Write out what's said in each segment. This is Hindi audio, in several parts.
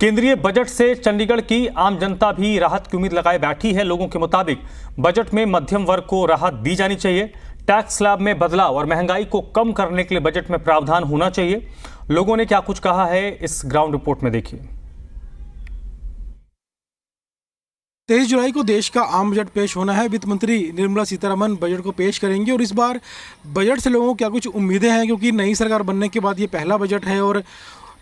केंद्रीय बजट से चंडीगढ़ की आम जनता भी राहत की उम्मीद लगाए बैठी है। लोगों के मुताबिक बजट में मध्यम वर्ग को राहत दी जानी चाहिए। टैक्स स्लैब में बदलाव और महंगाई को कम करने के लिए बजट में प्रावधान होना चाहिए। लोगों ने क्या कुछ कहा है, इस ग्राउंड रिपोर्ट में देखिए। 23 जुलाई को देश का आम बजट पेश होना है। वित्त मंत्री निर्मला सीतारमण बजट को पेश करेंगी और इस बार बजट से लोगों को क्या कुछ उम्मीदें हैं, क्योंकि नई सरकार बनने के बाद ये पहला बजट है और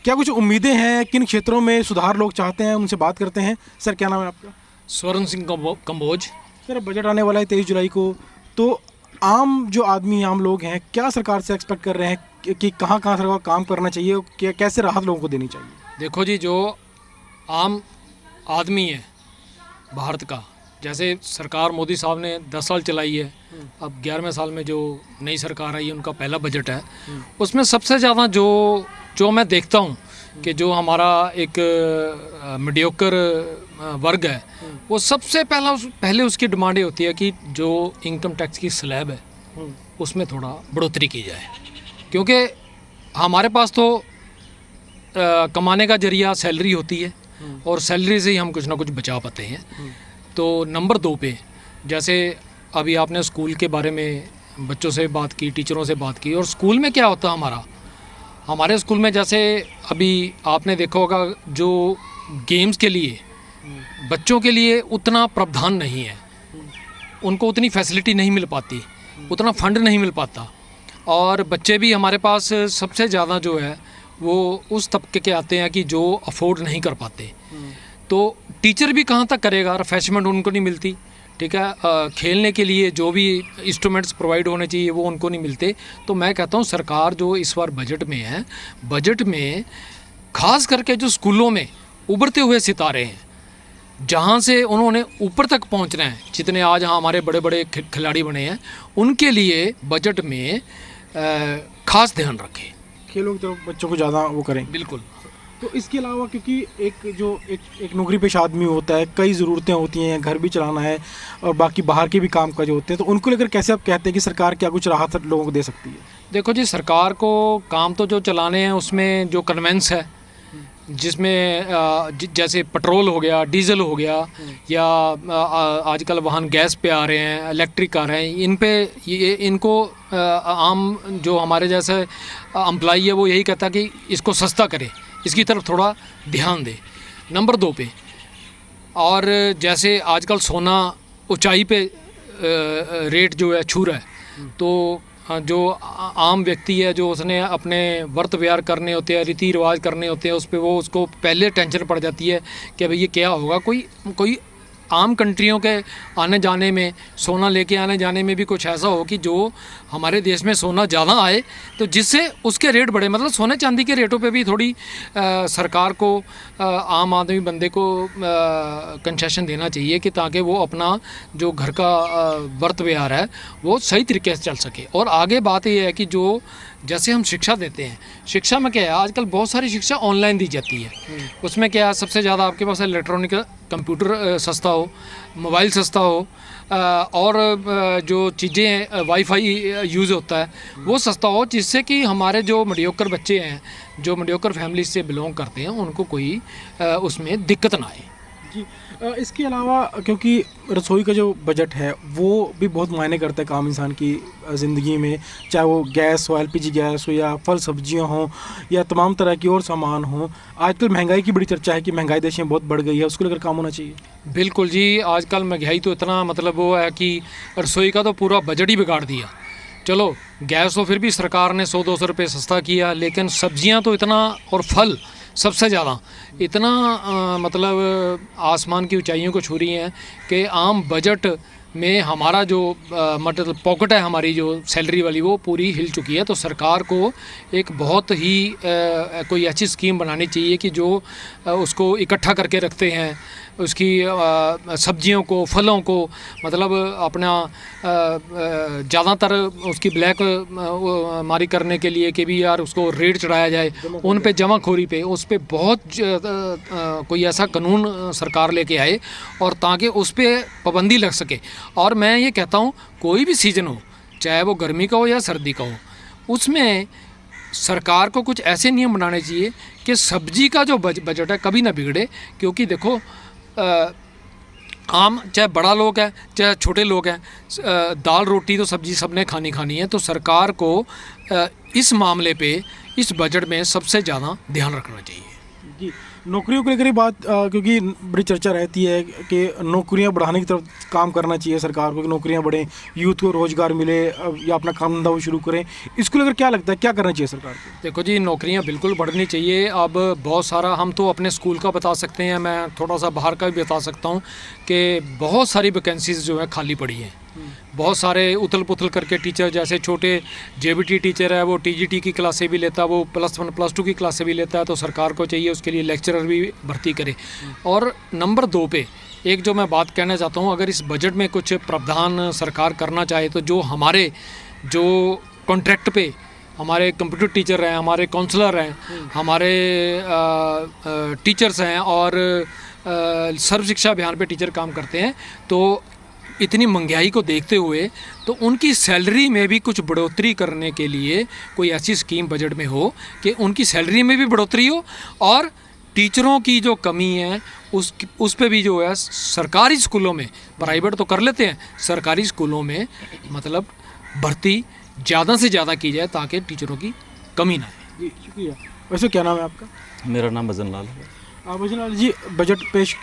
क्या कुछ उम्मीदें हैं, किन क्षेत्रों में सुधार लोग चाहते हैं, उनसे बात करते हैं। सर, क्या नाम है आपका? स्वर्ण सिंह कंबोज। सर, बजट आने वाला है 23 जुलाई को, तो आम जो आदमी, आम लोग हैं, क्या सरकार से एक्सपेक्ट कर रहे हैं कि कहाँ कहाँ सरकार काम करना चाहिए, क्या कैसे राहत लोगों को देनी चाहिए? देखो जी, जो आम आदमी है भारत का, जैसे सरकार मोदी साहब ने 10 साल चलाई है, अब 11वें साल में जो नई सरकार आई है उनका पहला बजट है। उसमें सबसे ज़्यादा जो मैं देखता हूँ कि जो हमारा एक मीडियोकर वर्ग है, वो सबसे पहले उसकी डिमांड ये होती है कि जो इनकम टैक्स की स्लैब है उसमें थोड़ा बढ़ोतरी की जाए, क्योंकि हमारे पास तो कमाने का जरिया सैलरी होती है और सैलरी से ही हम कुछ ना कुछ बचा पाते हैं। तो नंबर 2 पे, जैसे अभी आपने स्कूल के बारे में बच्चों से बात की, टीचरों से बात की, और स्कूल में क्या होता है हमारे स्कूल में, जैसे अभी आपने देखा होगा जो गेम्स के लिए बच्चों के लिए उतना प्रावधान नहीं है, उनको उतनी फैसिलिटी नहीं मिल पाती, उतना फंड नहीं मिल पाता, और बच्चे भी हमारे पास सबसे ज़्यादा जो है वो उस तबके के आते हैं कि जो अफोर्ड नहीं कर पाते। तो टीचर भी कहाँ तक करेगा, रिफ्रेशमेंट उनको नहीं मिलती, ठीक है, खेलने के लिए जो भी इंस्ट्रूमेंट्स प्रोवाइड होने चाहिए वो उनको नहीं मिलते। तो मैं कहता हूँ सरकार जो इस बार बजट में है, बजट में खास करके जो स्कूलों में उभरते हुए सितारे हैं, जहाँ से उन्होंने ऊपर तक पहुँचना है, जितने आज हमारे बड़े बड़े खिलाड़ी बने हैं, उनके लिए बजट में खास ध्यान रखें, खेलों की तरफ बच्चों को ज़्यादा वो करें। बिल्कुल। तो इसके अलावा, क्योंकि एक नौकरी पेशा आदमी होता है, कई ज़रूरतें होती हैं, घर भी चलाना है और बाकी बाहर के भी काम काज होते हैं, तो उनको लेकर कैसे आप कहते हैं कि सरकार क्या कुछ राहत लोगों को दे सकती है? देखो जी, सरकार को काम तो जो चलाने हैं उसमें जो कन्वेंस है, जिसमें जैसे पेट्रोल हो गया, डीजल हो गया, या आजकल वाहन गैस पे आ रहे हैं, इलेक्ट्रिक आ रहे हैं, इनको आम जो हमारे जैसे एम्प्लॉई है वो यही कहता है कि इसको सस्ता करे, इसकी तरफ थोड़ा ध्यान दे। नंबर 2 पे, और जैसे आजकल सोना ऊंचाई पे रेट जो है छू रहा है, तो जो आम व्यक्ति है, जो उसने अपने व्रत व्यवहार करने होते हैं, रीति रिवाज करने होते हैं, उस पर वो उसको पहले टेंशन पड़ जाती है कि भाई ये क्या होगा। कोई आम कंट्रियों के आने जाने में, सोना लेके आने जाने में भी कुछ ऐसा हो कि जो हमारे देश में सोना ज़्यादा आए, तो जिससे उसके रेट बढ़े। मतलब सोने चांदी के रेटों पे भी थोड़ी सरकार को, आम आदमी बंदे को कंसेशन देना चाहिए, कि ताकि वो अपना जो घर का व्रत व्यवहार है वो सही तरीके से चल सके। और आगे बात ये है कि जो जैसे हम शिक्षा देते हैं, शिक्षा में क्या है, आजकल बहुत सारी शिक्षा ऑनलाइन दी जाती है। उसमें क्या है, सबसे ज़्यादा आपके पास इलेक्ट्रॉनिक कंप्यूटर सस्ता हो, मोबाइल सस्ता हो, और जो चीज़ें वाईफाई यूज़ होता है वो सस्ता हो, जिससे कि हमारे जो मीडियोकर बच्चे हैं, जो मीडियोकर फैमिली से बिलोंग करते हैं, उनको कोई उसमें दिक्कत ना आए। जी, इसके अलावा, क्योंकि रसोई का जो बजट है वो भी बहुत मायने करता है काम इंसान की ज़िंदगी में, चाहे वो गैस हो, LPG गैस हो, या फल सब्जियां हों, या तमाम तरह की और सामान हों। आजकल महंगाई की बड़ी चर्चा है कि महंगाई देश में बहुत बढ़ गई है, उसको लेकर काम होना चाहिए। बिल्कुल जी, आजकल महंगाई तो इतना, मतलब वो है कि रसोई का तो पूरा बजट ही बिगाड़ दिया। चलो, गैस तो फिर भी सरकार ने 100-200 रुपये सस्ता किया, लेकिन सब्जियां तो इतना, और फल सबसे ज़्यादा इतना मतलब आसमान की ऊंचाइयों को छू रही हैं कि आम बजट में हमारा जो मतलब पॉकेट है, हमारी जो सैलरी वाली, वो पूरी हिल चुकी है। तो सरकार को एक बहुत ही कोई ऐसी स्कीम बनानी चाहिए कि जो उसको इकट्ठा करके रखते हैं, उसकी सब्जियों को, फलों को, मतलब अपना ज़्यादातर उसकी ब्लैक मारी करने के लिए कि भी यार उसको रेट चढ़ाया जाए, उन पे जमाखोरी पे, उस पे बहुत कोई ऐसा कानून सरकार लेके आए, और ताकि उस पर पाबंदी लग सके। और मैं ये कहता हूँ, कोई भी सीज़न हो, चाहे वो गर्मी का हो या सर्दी का हो, उसमें सरकार को कुछ ऐसे नियम बनाने चाहिए कि सब्जी का जो बजट है कभी ना बिगड़े, क्योंकि देखो आम चाहे बड़ा लोग है चाहे छोटे लोग हैं, दाल रोटी तो सब्जी सबने खानी है। तो सरकार को इस मामले पे इस बजट में सबसे ज़्यादा ध्यान रखना चाहिए। जी, नौकरियों को लेकर ही बात क्योंकि बड़ी चर्चा रहती है कि नौकरियां बढ़ाने की तरफ काम करना चाहिए सरकार को, कि नौकरियां बढ़ें, यूथ को रोज़गार मिले या अपना काम धंधा वो शुरू करें। इसको लेकर क्या लगता है, क्या करना चाहिए सरकार को? देखो जी, नौकरियां बिल्कुल बढ़नी चाहिए। अब बहुत सारा हम तो अपने स्कूल का बता सकते हैं, मैं थोड़ा सा बाहर का भी बता सकता हूँ कि बहुत सारी वैकेंसीज जो है खाली पड़ी हैं। बहुत सारे उथल पुथल करके टीचर, जैसे छोटे जेबीटी टीचर है वो टीजीटी की क्लासें भी लेता है, वो +1 +2 की क्लासें भी लेता है। तो सरकार को चाहिए उसके लिए लेक्चरर भी भर्ती करे। और नंबर 2 पे एक जो मैं बात कहना चाहता हूँ, अगर इस बजट में कुछ प्रावधान सरकार करना चाहे तो जो हमारे जो कॉन्ट्रैक्ट पे हमारे कंप्यूटर टीचर हैं, हमारे काउंसलर हैं, हमारे टीचर्स हैं और सर्व शिक्षा अभियान पे टीचर काम करते हैं, तो इतनी महंगाई को देखते हुए तो उनकी सैलरी में भी कुछ बढ़ोतरी करने के लिए कोई ऐसी स्कीम बजट में हो कि उनकी सैलरी में भी बढ़ोतरी हो, और टीचरों की जो कमी है उस पे भी जो है सरकारी स्कूलों में, प्राइवेट तो कर लेते हैं, सरकारी स्कूलों में मतलब भर्ती ज़्यादा से ज़्यादा की जाए ताकि टीचरों की कमी ना आए। जी, शुक्रिया। वैसे क्या नाम है आपका? मेरा नाम भजन लाल है। भजन लाल जी, बजट पेश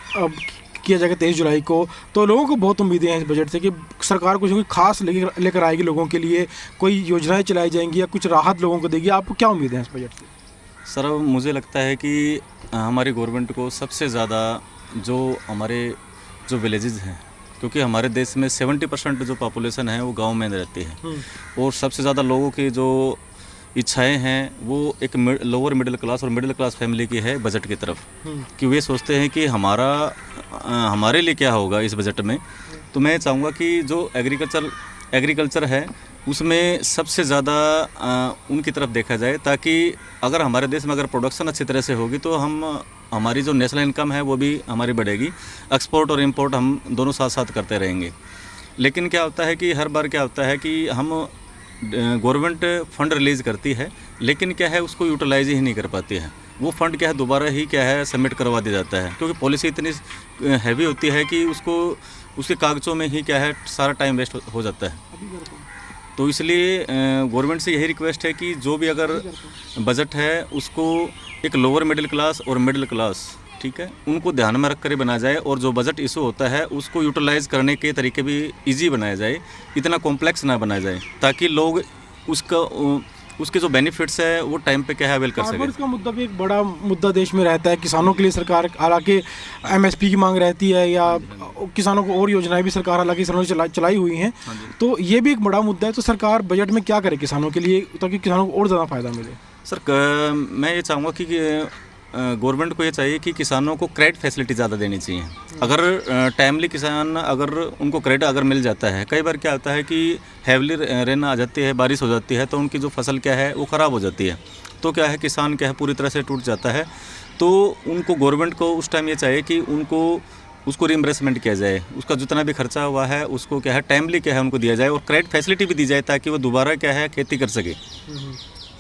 किया जाएगा 23 जुलाई को, तो लोगों को बहुत उम्मीदें हैं इस बजट से कि सरकार कुछ खास लेकर आएगी, लोगों के लिए कोई योजनाएं चलाई जाएंगी या कुछ राहत लोगों को देगी। आपको क्या उम्मीद है इस बजट से? सर, मुझे लगता है कि हमारी गवर्नमेंट को सबसे ज़्यादा जो हमारे जो विलेजेस हैं, क्योंकि हमारे देश में 70% जो पॉपुलेशन है वो गांव में रहती है, और सबसे ज़्यादा लोगों की जो इच्छाएं हैं वो एक लोअर मिडिल क्लास और मिडिल क्लास फैमिली की है बजट की तरफ, कि वे सोचते हैं कि हमारे लिए क्या होगा इस बजट में। तो मैं चाहूँगा कि जो एग्रीकल्चर है उसमें सबसे ज़्यादा उनकी तरफ देखा जाए, ताकि अगर हमारे देश में अगर प्रोडक्शन अच्छी तरह से होगी तो हमारी जो नेशनल इनकम है वो भी हमारी बढ़ेगी। एक्सपोर्ट और इंपोर्ट हम दोनों साथ साथ करते रहेंगे। लेकिन क्या होता है कि हर बार क्या होता है कि हम गवर्नमेंट फंड रिलीज़ करती है, लेकिन क्या है उसको यूटिलाइज ही नहीं कर पाती है। वो फंड क्या है दोबारा ही क्या है सबमिट करवा दिया जाता है, क्योंकि पॉलिसी इतनी हैवी होती है कि उसके कागज़ों में ही क्या है सारा टाइम वेस्ट हो जाता है। तो इसलिए गवर्नमेंट से यही रिक्वेस्ट है कि जो भी अगर बजट है उसको एक लोअर मिडिल क्लास और मिडिल क्लास, ठीक है, उनको ध्यान में रख कर ही बनाया जाए, और जो बजट इशू होता है उसको यूटिलाइज करने के तरीके भी इजी बनाया जाए, इतना कॉम्प्लेक्स ना बनाया जाए, ताकि लोग उसके जो बेनिफिट्स है वो टाइम पे क्या है अवेल कर सके। इसका मुद्दा भी एक बड़ा मुद्दा देश में रहता है किसानों के लिए। सरकार हालांकि MSP की मांग रहती है या किसानों को और योजनाएं भी सरकार हालांकि किसानों ने चलाई हुई हैं, तो ये भी एक बड़ा मुद्दा है। तो सरकार बजट में क्या करे किसानों के लिए ताकि किसानों को और ज़्यादा फायदा मिले? सर, मैं ये चाहूँगा कि गवर्नमेंट को ये चाहिए कि किसानों को क्रेडिट फैसिलिटी ज़्यादा देनी चाहिए। अगर टाइमली किसान अगर उनको क्रेडिट अगर मिल जाता है, कई बार क्या होता है कि हैवली रेन आ जाती है, बारिश हो जाती है, तो उनकी जो फसल क्या है वो ख़राब हो जाती है, तो क्या है किसान क्या है पूरी तरह से टूट जाता है। तो उनको गवर्नमेंट को उस टाइम ये चाहिए कि उसको रिइम्बर्समेंट किया जाए, उसका जितना भी खर्चा हुआ है उसको क्या है टाइमली क्या है उनको दिया जाए, और क्रेडिट फैसिलिटी भी दी जाए ताकि वो दोबारा क्या है खेती कर सके।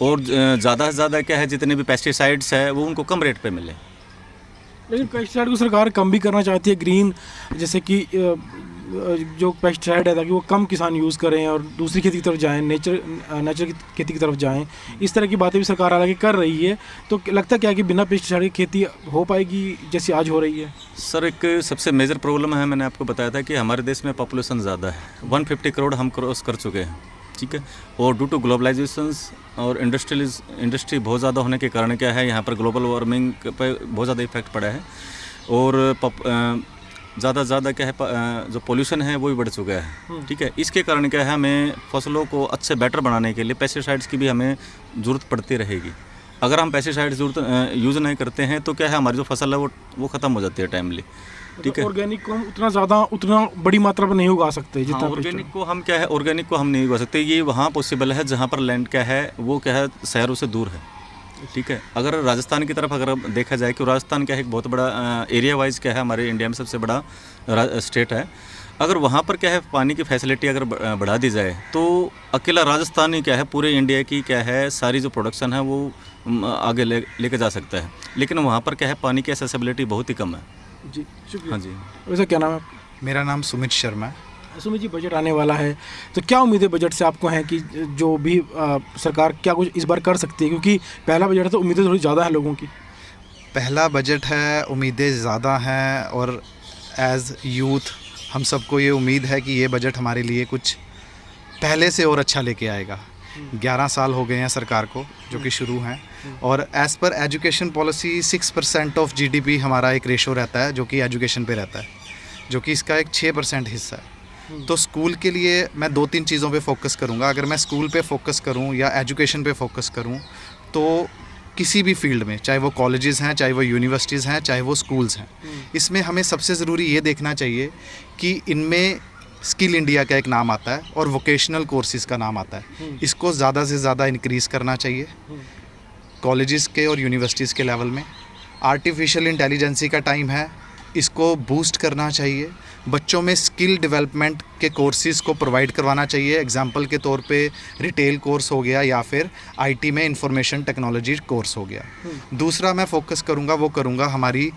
और ज़्यादा से ज़्यादा क्या है जितने भी पेस्टिसाइड्स है वो उनको कम रेट पे मिले। लेकिन पेस्टिसाइड को सरकार कम भी करना चाहती है, ग्रीन जैसे कि जो पेस्टिसाइड है ताकि वो कम किसान यूज़ करें और दूसरी खेती की तरफ जाएं, नेचर की खेती की तरफ जाएं। इस तरह की बातें भी सरकार हालांकि कर रही है। तो लगता क्या है कि बिना पेस्टिसाइड की खेती हो पाएगी जैसी आज हो रही है? सर, एक सबसे मेजर प्रॉब्लम है, मैंने आपको बताया था कि हमारे देश में पॉपुलेशन ज़्यादा है, 150 करोड़ हम क्रॉस कर चुके हैं, ठीक है। और ड्यू टू ग्लोबलाइजेशंस और इंडस्ट्री बहुत ज़्यादा होने के कारण क्या है यहाँ पर ग्लोबल वार्मिंग पर बहुत ज़्यादा इफेक्ट पड़ा है, और ज़्यादा से ज़्यादा क्या है जो पोल्यूशन है वो भी बढ़ चुका है, ठीक है। इसके कारण क्या है हमें फसलों को अच्छे बेटर बनाने के लिए पेस्टिसाइड्स की भी हमें ज़रूरत पड़ती रहेगी। अगर हम पेस्टिसाइड्स यूज़ नहीं करते हैं तो क्या है हमारी जो फसल है वो ख़त्म हो जाती है टाइमली, ठीक है। ऑर्गेनिक को हम उतना बड़ी मात्रा में नहीं उगा सकते जितना ऑर्गेनिक को हम क्या है ऑर्गेनिक को हम नहीं उगा सकते। ये वहाँ पॉसिबल है जहाँ पर लैंड क्या है वो क्या है शहरों से दूर है, ठीक है। अगर राजस्थान की तरफ अगर देखा जाए कि राजस्थान क्या है एक बहुत बड़ा एरिया वाइज क्या है हमारे इंडिया में सबसे बड़ा स्टेट है, अगर वहाँ पर क्या है पानी की फैसिलिटी अगर बढ़ा दी जाए तो अकेला राजस्थान ही क्या है पूरे इंडिया की क्या है सारी जो प्रोडक्शन है वो आगे लेके जा सकता है, लेकिन वहाँ पर क्या है पानी की एसेसिबिलिटी बहुत ही कम है। जी शुक्रिया। हाँ जी। वैसे क्या नाम है आपका? मेरा नाम सुमित शर्मा है। सुमित जी, बजट आने वाला है तो क्या उम्मीदें बजट से आपको हैं कि जो भी सरकार क्या कुछ इस बार कर सकती है, क्योंकि पहला बजट है तो उम्मीदें थोड़ी ज़्यादा है लोगों की। पहला बजट है, उम्मीदें ज़्यादा हैं और एज़ यूथ हम सबको ये उम्मीद है कि ये बजट हमारे लिए कुछ पहले से और अच्छा लेके आएगा। 11 साल हो गए हैं सरकार को जो कि शुरू हैं, और as per education policy 6% of GDP हमारा एक रेशो रहता है जो कि एजुकेशन पे रहता है, जो कि इसका एक 6% हिस्सा है। तो स्कूल के लिए मैं 2-3 चीज़ों पे फोकस करूँगा। अगर मैं स्कूल पे फोकस करूँ या एजुकेशन पे फोकस करूँ तो किसी भी फील्ड में, चाहे वो कॉलेजेस हैं, चाहे वो यूनिवर्सिटीज़ हैं, चाहे वो स्कूल्स हैं, इसमें हमें सबसे ज़रूरी ये देखना चाहिए कि इनमें स्किल इंडिया का एक नाम आता है और वोकेशनल कोर्सेज़ का नाम आता है। इसको ज़्यादा से ज़्यादा इंक्रीज़ करना चाहिए कॉलेजेस के और यूनिवर्सिटीज़ के लेवल में। आर्टिफिशियल इंटेलिजेंसी का टाइम है, इसको बूस्ट करना चाहिए। बच्चों में स्किल डेवलपमेंट के कोर्सेज़ को प्रोवाइड करवाना चाहिए। एग्जांपल के तौर पे रिटेल कोर्स हो गया या फिर आईटी में इंफॉर्मेशन टेक्नोलॉजी कोर्स हो गया। दूसरा मैं फोकस करूँगा हमारी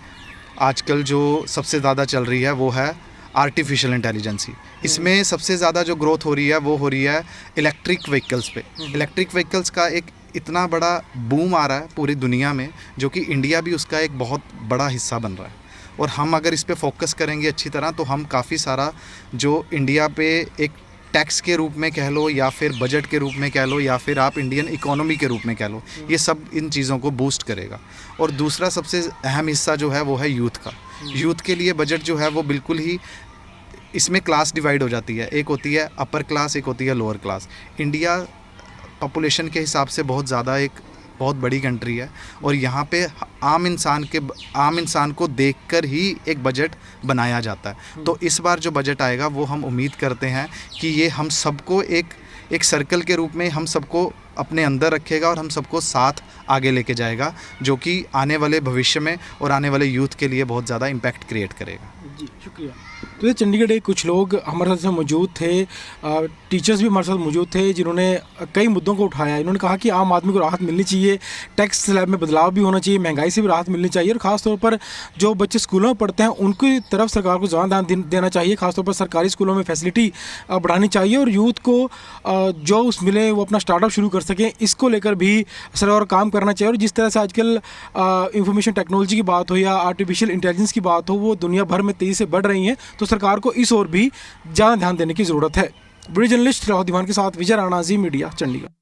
आजकल जो सबसे ज़्यादा चल रही है वो है आर्टिफिशियल इंटेलिजेंसी। इसमें सबसे ज़्यादा जो ग्रोथ हो रही है वो हो रही है इलेक्ट्रिक व्हीकल्स पे। इलेक्ट्रिक व्हीकल्स का एक इतना बड़ा बूम आ रहा है पूरी दुनिया में, जो कि इंडिया भी उसका एक बहुत बड़ा हिस्सा बन रहा है। और हम अगर इस पे फोकस करेंगे अच्छी तरह तो हम काफ़ी सारा जो इंडिया पे एक टैक्स के रूप में कह लो या फिर बजट के रूप में कह लो या फिर आप इंडियन इकोनॉमी के रूप में कह लो, ये सब इन चीज़ों को बूस्ट करेगा। और दूसरा सबसे अहम हिस्सा जो है वो है यूथ का। यूथ के लिए बजट जो है वो बिल्कुल ही, इसमें क्लास डिवाइड हो जाती है, एक होती है अपर क्लास, एक होती है लोअर क्लास। इंडिया पॉपुलेशन के हिसाब से बहुत ज़्यादा एक बहुत बड़ी कंट्री है और यहाँ पे आम इंसान को देखकर ही एक बजट बनाया जाता है। तो इस बार जो बजट आएगा वो हम उम्मीद करते हैं कि ये हम सबको एक सर्कल के रूप में हम सबको अपने अंदर रखेगा और हम सबको साथ आगे लेके जाएगा, जो कि आने वाले भविष्य में और आने वाले यूथ के लिए बहुत ज़्यादा इम्पैक्ट क्रिएट करेगा। जी शुक्रिया। तो ये चंडीगढ़ के कुछ लोग हमारे साथ मौजूद थे, टीचर्स भी हमारे साथ मौजूद थे जिन्होंने कई मुद्दों को उठाया। इन्होंने कहा कि आम आदमी को राहत मिलनी चाहिए, टैक्स स्लैब में बदलाव भी होना चाहिए, महंगाई से भी राहत मिलनी चाहिए और ख़ासतौर पर जो बच्चे स्कूलों में पढ़ते हैं उनकी तरफ सरकार को ज़्यादा ध्यान देना चाहिए। खासतौर पर सरकारी स्कूलों में फैसिलिटी बढ़ानी चाहिए और यूथ को जो उस मिले वो अपना स्टार्टअप शुरू कर सकें, इसको लेकर भी सरकार काम करना चाहिए। और जिस तरह से आजकल इंफॉर्मेशन टेक्नोलॉजी की बात हो या आर्टिफिशियल इंटेलिजेंस की बात हो, वो दुनिया भर में तेज़ी से बढ़ रही हैं, तो सरकार को इस ओर भी ज़्यादा ध्यान देने की ज़रूरत है। वीडियो जर्नलिस्ट राहुल दीवान के साथ विजय राणा, जी मीडिया, चंडीगढ़।